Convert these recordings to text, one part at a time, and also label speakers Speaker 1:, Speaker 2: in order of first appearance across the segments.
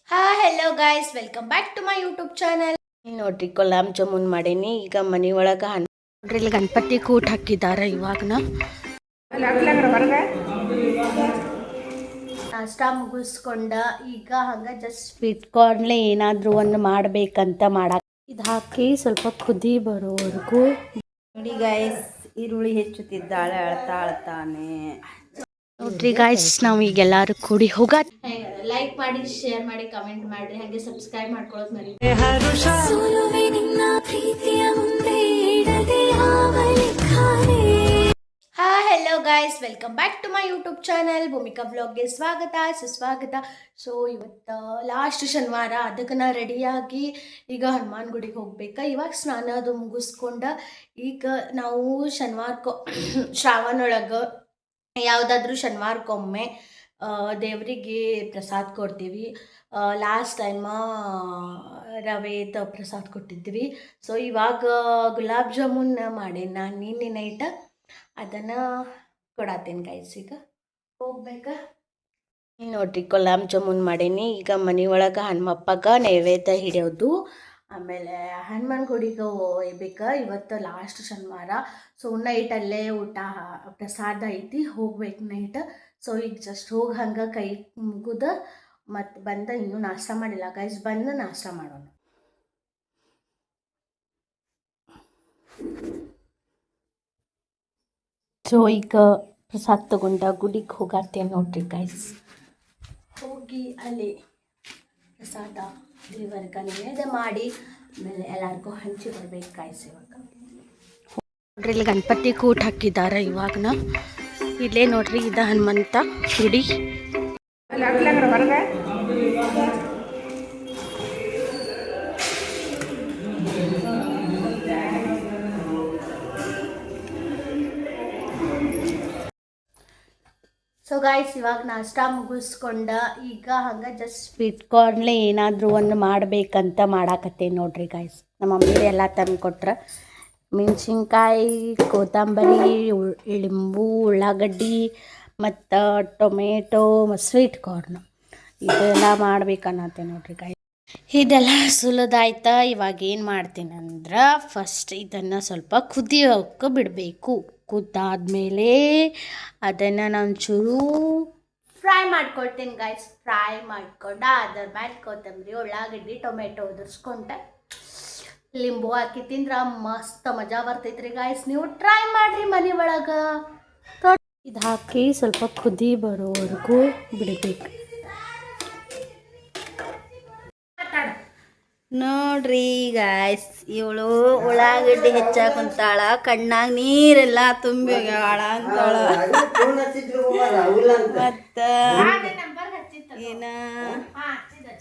Speaker 1: Hello guys, welcome back to my YouTube channel. ನೋಡ್ರಿ, ಗುಲಾಬ್ ಜಾಮೂನ್ ಮಾಡೀನಿ. ಈಗ ಮನೆ ಒಳಗೆ ನೋಡ್ರಿ, ಇಲ್ಲಿ ಗಣಪತಿ ಕೂಟ್ ಹಾಕಿದ್ದಾರೆ. ಇವಾಗನ ನಾಷ್ಟಾ ಮುಗಿಸ್ಕೊಂಡ ಈಗ ಹಂಗೆ ಜಸ್ಟ್ ಸ್ವೀಟ್ ಕಾರ್ನ್ಲೆ ಏನಾದರೂ ಒಂದು ಮಾಡಬೇಕಂತ ಇದು ಹಾಕಿ ಸ್ವಲ್ಪ ಕುದಿ ಬರೋವರೆಗೂ.
Speaker 2: ನೋಡಿ ಗೈಸ್, ಈರುಳ್ಳಿ ಹೆಚ್ಚುತ್ತಿದ್ದಾಳೆ, ಅಳ್ತಾ ಅಳ್ತಾನೆ.
Speaker 1: ನೋಡ್ರಿ ಗೈಸ್, ನಾವು ಈಗ ಎಲ್ಲರೂ ಕೂಡಿ ಹೋಗ ಲೈಕ್ ಮಾಡಿ, ಶೇರ್ ಮಾಡಿ, ಕಮೆಂಟ್ ಮಾಡ್ರಿ, ಹಾಗೆ ಸಬ್ಸ್ಕ್ರೈಬ್ ಮಾಡ್ಕೊಳ್ಳೋದು ಮರಿ. Hello guys, welcome back to my YouTube channel. Bhumika ವ್ಲಾಗ್ಗೆ ಸ್ವಾಗತ, ಸುಸ್ವಾಗತ. ಸೊ ಇವತ್ತು ಲಾಸ್ಟ್ ಶನಿವಾರ, ಅದಕ್ಕೆ ನಾ ರೆಡಿಯಾಗಿ ಈಗ ಹನುಮಾನ್ ಗುಡಿಗೆ ಹೋಗ್ಬೇಕು. ಇವಾಗ ಸ್ನಾನ ಅದು ಮುಗಿಸ್ಕೊಂಡ ಈಗ ನಾವು ಶ್ರಾವಣ ಒಳಗೆ ಯಾವುದಾದ್ರೂ ಶನಿವಾರಕ್ಕೊಮ್ಮೆ ದೇವರಿಗೆ ಪ್ರಸಾದ ಕೊಡ್ತೀವಿ. ಲಾಸ್ಟ್ ಟೈಮ ರವೆದ ಪ್ರಸಾದ ಕೊಟ್ಟಿದ್ವಿ. ಸೊ ಇವಾಗ ಗುಲಾಬ್ ಜಾಮೂನ್ ಮಾಡೀನಿ ನಾನು ನಿನ್ನೆ ನೈಟ, ಅದನ್ನು ಕೊಡತ್ತೀನಿ ಗೈಸ್. ಈಗ ಹೋಗ್ಬೇಕಾ ನೋಡ್ರಿ, ಗುಲಾಬ್ ಜಾಮೂನ್ ಮಾಡೀನಿ. ಈಗ ಮನೆ ಒಳಗೆ ಹನುಮಪ್ಪಗೆ ನೈವೇದ್ಯ ಹಿಡಿಯೋದು, ಆಮೇಲೆ ಹನುಮಾನ್ ಗುಡಿಗೆ ಒಯ್ಬೇಕು. ಇವತ್ತು ಲಾಸ್ಟ್ ಶನಿವಾರ. ಸೊ ನೈಟ್ ಅಲ್ಲೇ ಊಟ ಪ್ರಸಾದ ಐತಿ, ಹೋಗ್ಬೇಕು ನೈಟ್. ಸೊ ಈಗ ಜಸ್ಟ್ ಹೋಗಿ ಹಂಗೆ ಕೈ ಮುಗಿದ ಮತ್ತು ಬಂದ, ಇನ್ನೂ ನಾಷ್ಟ ಮಾಡಿಲ್ಲ ಗೈಸ್, ಬಂದು ನಾಷ್ಟ ಮಾಡೋಣ. ಸೊ ಈಗ ಪ್ರಸಾದ ತಗೊಂಡ ಗುಡಿಗೆ ಹೋಗಾರ್ತೇನೆ ನೋಡ್ರಿ ಗೈಸ್. ಹೋಗಿ ಅಲ್ಲಿ ಪ್ರಸಾದ ದೇವರಿಗೆ ನೈವೇದ್ಯ ಮಾಡಿ ಆಮೇಲೆ ಎಲ್ಲರಿಗೂ ಹಂಚಿ ಬರ್ಬೇಕು ಗೈಸ್. ಇವಾಗ ನೋಡ್ರಿ, ಇಲ್ಲಿ ಗಣಪತಿ ಕೂಟ್ ಹಾಕಿದ್ದಾರೆ. ಇವಾಗನ ಇಲ್ಲೇ ನೋಡ್ರಿ, ಇದು ಹನುಮಂತ ಗುಡಿ. ಸೊ ಗೈಸ್, ಇವಾಗ ನಾಷ್ಟ ಮುಗಿಸ್ಕೊಂಡ ಈಗ ಹಂಗೆ ಜಸ್ಟ್ ಸ್ವೀಟ್ ಕಾರ್ನ್ಲೆ ಏನಾದರೂ ಒಂದು ಮಾಡಬೇಕಂತ ಮಾಡಾಕತ್ತೇನೆ ನೋಡ್ರಿ ಗೈಸ್. ನಮ್ಮ ಮಮ್ಮಿ ಎಲ್ಲ ತಂದು ಕೊಟ್ರೆ ಮೆಣಸಿನ್ಕಾಯಿ, ಕೊತ್ತಂಬರಿ, ಲಿಂಬು, ಉಳ್ಳಾಗಡ್ಡಿ ಮತ್ತು ಟೊಮೆಟೊ ಮತ್ತು ಸ್ವೀಟ್ ಕಾರ್ನ್ ಇದೆಲ್ಲ ಮಾಡ್ಬೇಕನ್ನತ್ತೆ ನೋಡ್ರಿ ಗೈಸ್. ಇದೆಲ್ಲ ಸುಲಿದಾಯ್ತಾ. ಇವಾಗ ಏನು ಮಾಡ್ತೀನಿ ಅಂದ್ರೆ, ಫಸ್ಟ್ ಇದನ್ನು ಸ್ವಲ್ಪ ಕುದಿಯೋಕೆ ಬಿಡಬೇಕು. ಕುದ್ದಾದ್ಮೇಲೆ ಅದನ್ನು ನಾನು ಚೂರು ಫ್ರೈ ಮಾಡ್ಕೊಳ್ತೀನಿ ಗೈಸ್. ಫ್ರೈ ಮಾಡ್ಕೊಂಡು ಅದ್ರ ಮೇಲೆ ಕೊತ್ತಂಬರಿ, ಉಳ್ಳಾಗಡ್ಡಿ, ಟೊಮೆಟೊ ಉದುರಿಸ್ಕೊಂಡೆ ಲಿಂಬು ಹಾಕಿ ತಿಂದ್ರೆ ಮಸ್ತ್ ಮಜಾ ಬರ್ತೈತ್ರಿ ಗೈಸ್. ನೀವು ಟ್ರೈ ಮಾಡಿರಿ ಮನೆ ಒಳಗೆ. ಇದು ಹಾಕಿ ಸ್ವಲ್ಪ ಕುದಿ ಬರೋವರೆಗೂ ಬಿಡಬೇಕು.
Speaker 2: ನೋಡ್ರಿ ಗೈಸ್, ಇವಳು ಉಳ್ಳಾಗಡ್ಡಿ ಹೆಚ್ಚಾಕುಂತಾಳ, ಕಣ್ಣಾಗ ನೀರೆಲ್ಲ ತುಂಬಿ ಹೋಗ್ಯಾಳ ಅಂತಾಳ. ಮತ್ತು ಏನ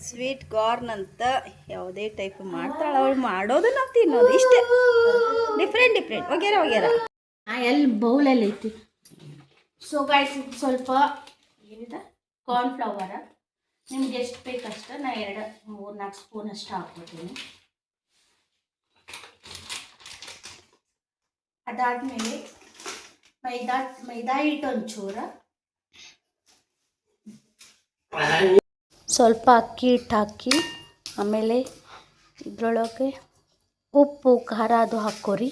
Speaker 2: ಸ್ವೀಟ್ ಕಾರ್ನ್ ಅಂತ ಯಾವುದೇ ಟೈಪ್ ಮಾಡ್ತಾಳ ಅವಳು. ಮಾಡೋದು ನಾವು ತಿನ್ನೋದು ಇಷ್ಟೇ, ಡಿಫ್ರೆಂಟ್ ವಗೇರ ವಗೇರ.
Speaker 1: ಎಲ್ಲಿ ಬೌಲಲ್ಲಿ ಐತಿ. ಸೊ ಗೈಸ್, ಸ್ವಲ್ಪ ಏನಿದೆ ಕಾರ್ನ್ಫ್ಲವರ್ ನಿಮ್ಗೆ ಎಷ್ಟು ಬೇಕಷ್ಟು, ನಾ 2-3-4 ಸ್ಪೂನ್ ಅಷ್ಟು ಹಾಕ್ಕೊತೀನಿ. ಅದಾದಮೇಲೆ ಮೈದಾ ಹಿಟ್ಟು ಒಂಚೂರು, ಸ್ವಲ್ಪ ಅಕ್ಕಿ ಹಿಟ್ಟು ಹಾಕಿ, ಆಮೇಲೆ ಇದರೊಳಗೆ ಉಪ್ಪು ಖಾರ ಅದು ಹಾಕ್ಕೊರಿ,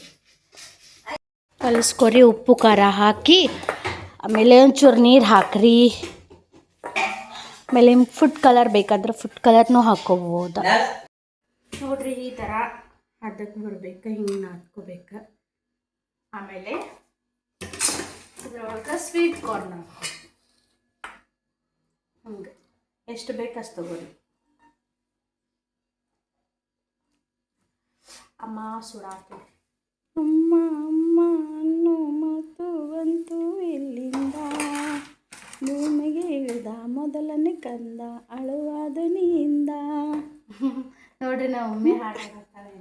Speaker 1: ಕಲಿಸ್ಕೊರಿ. ಉಪ್ಪು ಖಾರ ಹಾಕಿ ಆಮೇಲೆ ಒಂಚೂರು ನೀರು ಹಾಕ್ರಿ. ಆಮೇಲೆ ನಿಮ್ಗೆ ಫುಡ್ ಕಲರ್ ಬೇಕಾದ್ರೆ ಫುಡ್ ಕಲರ್ನೂ ಹಾಕ್ಕೋಬೋದು ನೋಡ್ರಿ. ಈ ಥರ ಅದಕ್ಕೆ ಬರಬೇಕು, ಹಿಂಗೆ ನಾದ್ಕೋಬೇಕು. ಆಮೇಲೆ ಇದ್ರೊಳಗೆ ಸ್ವೀಟ್ ಕಾರ್ನ್ ಹಂಗೆ ಎಷ್ಟು ಬೇಕಷ್ಟು ತಗೋರಿ. ಅಮ್ಮ ಸುಡಾಕ ಅಮ್ಮ ಅಮ್ಮ ಅನ್ನೋ ಮಾತು ಬಂತು ಎಲ್ಲಿಂದ, ಭೂಮಿಗೆ ಇಳಿದ ಮೊದಲನೇ ಕಂದ ಅಳುವಾದ ನೀಂದ. ನೋಡ್ರಿ, ನಾವು ಒಮ್ಮೆ ಹಾಡಾಡ್ತಾರೆ.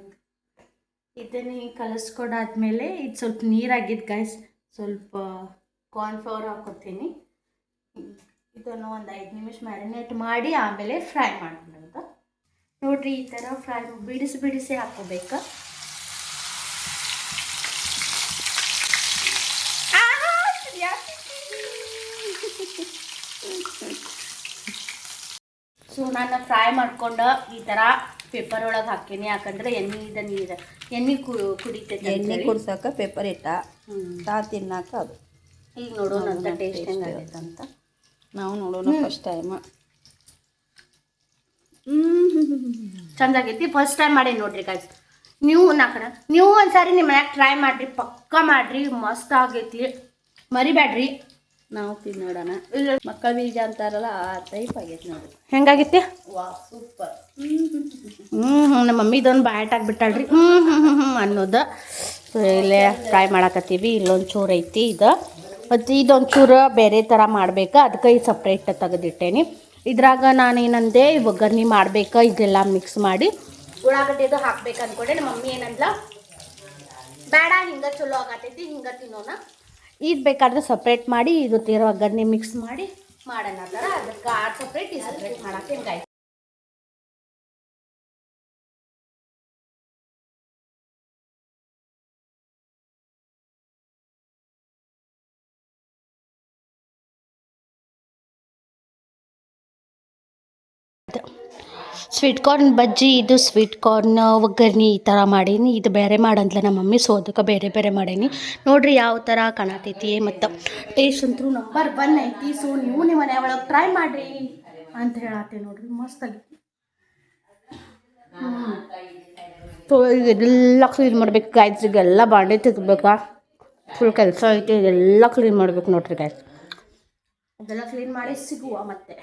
Speaker 1: ಇದನ್ನು ಕಲಿಸ್ಕೊಡಾದ್ಮೇಲೆ ಇದು ಸ್ವಲ್ಪ ನೀರಾಗಿದ್ದು ಗೈಸ್, ಸ್ವಲ್ಪ ಕಾರ್ನ್ಫ್ಲವರ್ ಹಾಕೋತೀನಿ. ಇದನ್ನು ಒಂದು 5 ನಿಮಿಷ ಮ್ಯಾರಿನೇಟ್ ಮಾಡಿ ಆಮೇಲೆ ಫ್ರೈ ಮಾಡ್ಬಿಡೋದು ನೋಡ್ರಿ. ಈ ಥರ ಫ್ರೈ ಬಿಡಿಸಿ ಹಾಕೋಬೇಕು. ಸೊ ನಾನು ಫ್ರೈ ಮಾಡ್ಕೊಂಡು ಈ ಥರ ಪೇಪರ್ ಒಳಗೆ ಹಾಕೀನಿ, ಯಾಕಂದ್ರೆ ಎಣ್ಣೆ ಕುಡಿತೈತೆ.
Speaker 2: ಎಣ್ಣೆ ಕುಡ್ಸಕ್ಕೆ ಪೇಪರ್ ಇಟ್ಟ ತಿನ್ನಾಕ ಅದು.
Speaker 1: ಈಗ ನೋಡೋಣ ಅಂತ ಟೇಸ್ಟ್ ಹೆಂಗಾಗೈತೆ ಅಂತ
Speaker 2: ನಾವು ನೋಡೋಣ ಫಸ್ಟ್ ಟೈಮ್.
Speaker 1: ಚಂದಾಗೈತಿ. ಫಸ್ಟ್ ಟೈಮ್ ಮಾಡಿ ನೋಡ್ರಿ ಗಾಯ್ಸ್. ನೀವು ಒಂದ್ಸಾರಿ ನಿಮ್ಮ ಮನ್ಯಾಗ ಟ್ರೈ ಮಾಡ್ರಿ, ಪಕ್ಕ ಮಾಡ್ರಿ, ಮಸ್ತ್ ಆಗೈತಿ, ಮರಿಬ್ಯಾಡ್ರಿ.
Speaker 2: ನಾವು ತಿನ್ನೋಡೋಣ. ಮಕ್ಕಳ ಬೀಜ ಅಂತಾರಲ್ಲ ಆ ಟೈಪ್ ಆಗೈತಿ ನೋಡಿ.
Speaker 1: ಹೆಂಗಾಗೈತಿ?
Speaker 2: ವಾ ಸೂಪರ್.
Speaker 1: ನಮ್ಮ ಮಮ್ಮಿ ಇದೊಂದು ಬ್ಯಾಟ್ ಆಗಿಬಿಟ್ಟಾಳ್ರಿ ಅನ್ನೋದು. ಸೊ ಇಲ್ಲೇ ಫ್ರೈ ಮಾಡಾಕತ್ತೀವಿ. ಇಲ್ಲೊಂದು ಚೂರು ಐತಿ ಇದು, ಮತ್ತು ಇದೊಂದು ಚೂರು ಬೇರೆ ಥರ ಮಾಡ್ಬೇಕು, ಅದಕ್ಕೆ ಈ ಸಪ್ರೇಟ್ ತೆಗೆದಿಟ್ಟೇನಿ. ಇದ್ರಾಗ ನಾನು ಏನಂದೆ, ಒಗ್ಗರಣೆ ಮಾಡ್ಬೇಕು, ಇದೆಲ್ಲ ಮಿಕ್ಸ್ ಮಾಡಿ ಉಳ್ಳಾಗಡ್ಡೆದು ಹಾಕ್ಬೇಕು ಅಂದ್ಕೊಂಡೆ. ನಮ್ಮ ಮಮ್ಮಿ ಏನಂದ್ಲ, ಬೇಡ ಹಿಂಗೆ ಚಲೋ ಆಗತೈತಿ, ಹಿಂಗೆ ತಿನ್ನೋಣ, ಇದು ಬೇಕಾದ್ರೆ ಸಪ್ರೇಟ್ ಮಾಡಿ ಇದು ತೀರ ಒಗ್ಗರಣೆ ಮಿಕ್ಸ್ ಮಾಡಿ ಮಾಡೋಣ ಥರ. ಅದಕ್ಕೆ ಆ ಸಪ್ರೇಟ್ ಈ ಸಪ್ರೇಟ್ ಮಾಡಕ್ಕೆ ಹಿಂಗಾಯ್ತು. ಸ್ವೀಟ್ ಕಾರ್ನ್ ಬಜ್ಜಿ, ಇದು ಸ್ವೀಟ್ ಕಾರ್ನ್ ಒಗ್ಗರಣೆ ಈ ಥರ ಮಾಡೀನಿ. ಇದು ಬೇರೆ ಮಾಡಂದ್ಲ ನಮ್ಮ ಮಮ್ಮಿ, ಸೊ ಅದಕ್ಕೆ ಬೇರೆ ಬೇರೆ ಮಾಡೀನಿ. ನೋಡಿರಿ ಯಾವ ಥರ ಕಾಣತೈತಿ, ಮತ್ತು ಟೇಸ್ಟ್ ಅಂತೂ ನಂಬರ್ 1 ಐತಿ. ಸೊ ನೀವು ನಿಮ್ಮ ಮನೆ ಒಳಗೆ ಟ್ರೈ ಮಾಡಿರಿ ಅಂತ ಹೇಳತ್ತೆ. ನೋಡಿರಿ ಮಸ್ತ್ ಆಗೈತಿ. ಸೊ ಇದೆಲ್ಲ ಕ್ಲೀನ್ ಮಾಡ್ಬೇಕು ಗಾಯ್ಸ್. ಈಗೆಲ್ಲ ಬಾಂಡೆ ತೆಗಿಬೇಕಾ, ಫುಲ್ ಕೆಲಸ ಐತಿ. ಇದೆಲ್ಲ ಕ್ಲೀನ್ ಮಾಡ್ಬೇಕು ನೋಡಿರಿ ಗಾಯ್ಸ್. ಅದೆಲ್ಲ ಕ್ಲೀನ್ ಮಾಡಿ ಸಿಗುವ ಮತ್ತೆ.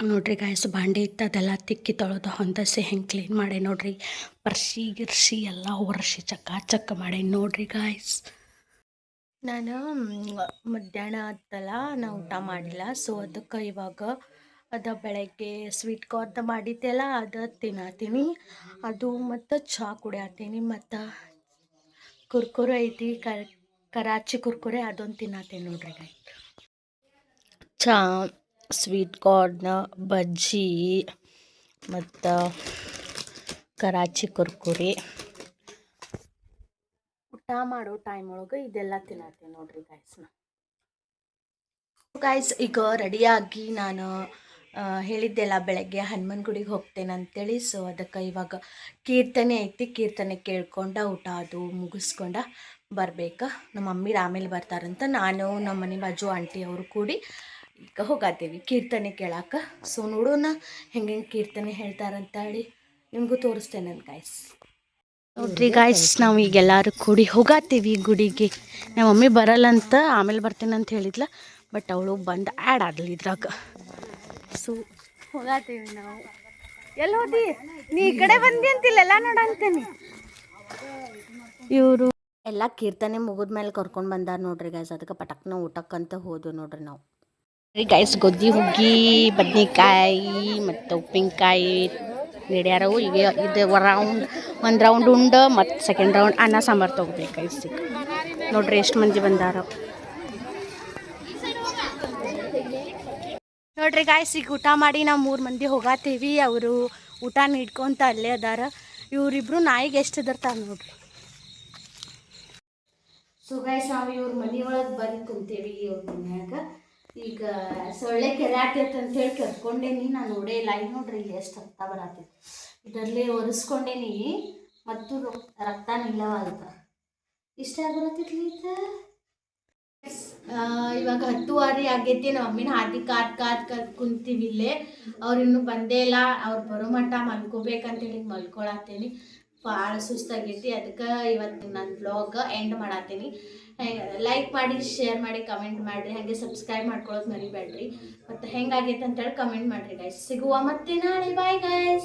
Speaker 1: ನೋಡ್ರಿ ಗಾಯ್ಸ್, ಬಾಂಡೆ ಇತ್ತು ಅದೆಲ್ಲ ತಿಕ್ಕಿ ತೊಳೆದು ಹೊಂದಸಿ ಹೆಂಗೆ ಕ್ಲೀನ್ ಮಾಡಿ ನೋಡ್ರಿ. ಗಿರ್ಸಿ ಎಲ್ಲ ಒರೆಸಿ ಚಕ್ಕ ಮಾಡಿ ನೋಡ್ರಿ ಗಾಯ್ಸ್. ನಾನು ಮಧ್ಯಾಹ್ನ ಆತಲ್ಲ, ನಾ ಊಟ ಮಾಡಿಲ್ಲ. ಸೊ ಅದಕ್ಕೆ ಇವಾಗ ಬೆಳಗ್ಗೆ ಸ್ವೀಟ್ ಕಾರ್ನ್ ಮಾಡಿದ್ದೆಲ್ಲ ಅದು ತಿನ್ನತ್ತೀನಿ, ಅದು ಮತ್ತು ಚಹಾ ಕುಡಿಯತ್ತೀನಿ, ಮತ್ತು ಕುರ್ಕುರೆ ಐತಿ, ಕರಾಚಿ ಕುರ್ಕುರೆ, ಅದೊಂದು ತಿನ್ನತ್ತೀನಿ ನೋಡ್ರಿ ಗಾಯ್ಸ್. ಚಹಾ, ಸ್ವೀಟ್ ಕಾರ್ನ್, ಬಜ್ಜಿ ಮತ್ತು ಕರಾಚಿ ಕುರ್ಕುರಿ ಊಟ ಮಾಡೋ ಟೈಮ್ ಒಳಗೆ ಇದೆಲ್ಲ ತಿನ್ನತ್ತೀನಿ ನೋಡ್ರಿ ಗಾಯ್ಸ್. ಈಗ ರೆಡಿಯಾಗಿ ನಾನು ಹೇಳಿದ್ದೆಲ್ಲ ಬೆಳಗ್ಗೆ ಹನುಮನ್ ಗುಡಿಗೆ ಹೋಗ್ತೇನೆ ಅಂತೇಳಿ. ಸೊ ಅದಕ್ಕೆ ಇವಾಗ ಕೀರ್ತನೆ ಐತಿ, ಕೀರ್ತನೆ ಕೇಳ್ಕೊಂಡು ಊಟ ಅದು ಮುಗಿಸ್ಕೊಂಡು ಬರ್ಬೇಕು. ನಮ್ಮ ಮಮ್ಮಿ ಆಮೇಲೆ ಬರ್ತಾರಂತ, ನಾನು ನಮ್ಮ ಮನೆ ಬಾಜು ಆಂಟಿ ಅವರು ಕೂಡಿ ಈಗ ಹೋಗತ್ತೀವಿ ಕೀರ್ತನೆ ಕೇಳಕ್ಕೆ. ಸೊ ನೋಡೋಣ ಹೆಂಗೆ ಕೀರ್ತನೆ ಹೇಳ್ತಾರಂತ ಹೇಳಿ ನಿಮಗೂ ತೋರಿಸ್ತೇನೆ ನನ್ನ ಗಾಯ್ಸ್. ನೋಡ್ರಿ ಗಾಯ್ಸ್, ನಾವು ಈಗ ಎಲ್ಲರೂ ಕೂಡಿ ಹೋಗತ್ತೀವಿ ಗುಡಿಗೆ. ನಮ್ಮ ಮಮ್ಮಿ ಬರಲ್ಲಂತ, ಆಮೇಲೆ ಬರ್ತೇನೆ ಅಂತ ಹೇಳಿದ್ಲ, ಬಟ್ ಅವಳು ಬಂದು ಆ್ಯಡ್ ಆದ್ಲು ಇದ್ರಾಗ. ಸೊ ಹೋಗತ್ತೀವಿ ನಾವು. ಎಲ್ಲಿ ಹೋದಿ ನೀ? ಈ ಕಡೆ ಬಂದಿ ಅಂತಿಲ್ಲ ನೋಡಂತೇನಿ. ಇವರು ಎಲ್ಲ ಕೀರ್ತನೆ ಮುಗಿದ್ಮೇಲೆ ಕರ್ಕೊಂಡು ಬಂದಾರ ನೋಡ್ರಿ ಗಾಯ್ಸ್. ಅದಕ್ಕೆ ಪಟಕ್ನ ಊಟಕ್ಕಂತ ಹೋದ್ವು ನೋಡ್ರಿ ನಾವು. ಗೈಸ್, ಗೊಜ್ಜಿ ಹುಗ್ಗಿ, ಬದ್ನೆಕಾಯಿ ಮತ್ತು ಉಪ್ಪಿನಕಾಯಿ ನೆಡ್ಯಾರವು. ಈಗ ಇದು ಒಂದು ರೌಂಡ್ ಉಂಡು ಮತ್ತು ಸೆಕೆಂಡ್ ರೌಂಡ್ ಅನ್ನ ಸಾಂಬಾರು ತೊಗೋಬೇಕು ಗೈಸ್. ನೋಡ್ರಿ ಎಷ್ಟು ಮಂದಿ ಬಂದಾರ ನೋಡ್ರಿ ಗಾಯ್ಸ್. ಈಗ ಊಟ ಮಾಡಿ ನಾವು 3 ಮಂದಿ ಹೋಗತ್ತೀವಿ. ಅವರು ಊಟ ನೀಡ್ಕೊಂತ ಅಲ್ಲೇ ಅದಾರ. ಇವರಿಬ್ರು ನಾಯಿಗೆ ಎಷ್ಟು ಹೆದರ್ತಾರ ನೋಡ್ರಿ. ಸೊ ಗೈಸ್, ನಾವು ಇವ್ರ ಮನೆಯೊಳಗೆ ಬಂದು ಕುಂತೇವಿ. ಇವ್ರ ಮನ್ಯಾಗ ಈಗ ಸೊಳ್ಳೆ ಕೆರಾತೈತೆ ಅಂತೇಳಿ ಕರ್ಕೊಂಡೇನಿ. ನಾನು ನೋಡೇ ಇಲ್ಲ. ಈಗ ನೋಡ್ರಿ ಇಲ್ಲಿ ಎಷ್ಟು ರಕ್ತ ಬರತೈತಿ. ಇದರಲ್ಲಿ ಒರೆಸ್ಕೊಂಡೇನಿ ಮತ್ತು ರಕ್ತ ನಿಲ್ಲವಾಗತ್ತ. ಇಷ್ಟ ಬರತೈತಿ ಈಗ. ಇವಾಗ 10:15 ಆಗೈತಿ. ನಮ್ಮ ಮಮ್ಮಿನ ಹಾದಿ ಕಾದ್ ಕುಂತೀವಿ ಇಲ್ಲೇ. ಅವ್ರು ಇನ್ನೂ ಬಂದೇ ಇಲ್ಲ. ಅವ್ರು ಬರೋ ಮಟ್ಟ ಮಲ್ಕೋಬೇಕಂತೇಳಿ ಮಲ್ಕೊಳತ್ತೀನಿ. ಭಾಳ ಸುಸ್ತಾಗೈತಿ. ಅದಕ್ಕೆ ಇವತ್ತು ನಾನು ಬ್ಲಾಗ್ ಎಂಡ್ ಮಾಡತ್ತೀನಿ. ಲೈಕ್ ಮಾಡಿ, ಶೇರ್ ಮಾಡಿ, ಕಮೆಂಟ್ ಮಾಡಿರಿ. ಹಾಗೆ ಸಬ್ಸ್ಕ್ರೈಬ್ ಮಾಡ್ಕೊಳ್ಳೋದು ಮರಿಬೇಡ್ರಿ. ಮತ್ತು ಹೆಂಗಾಗೈತೆ ಅಂತೇಳಿ ಕಮೆಂಟ್ ಮಾಡಿರಿ ಗೈಸ್. ಸಿಗುವ ಮತ್ತೆ ನಾಳೆ. Bye guys.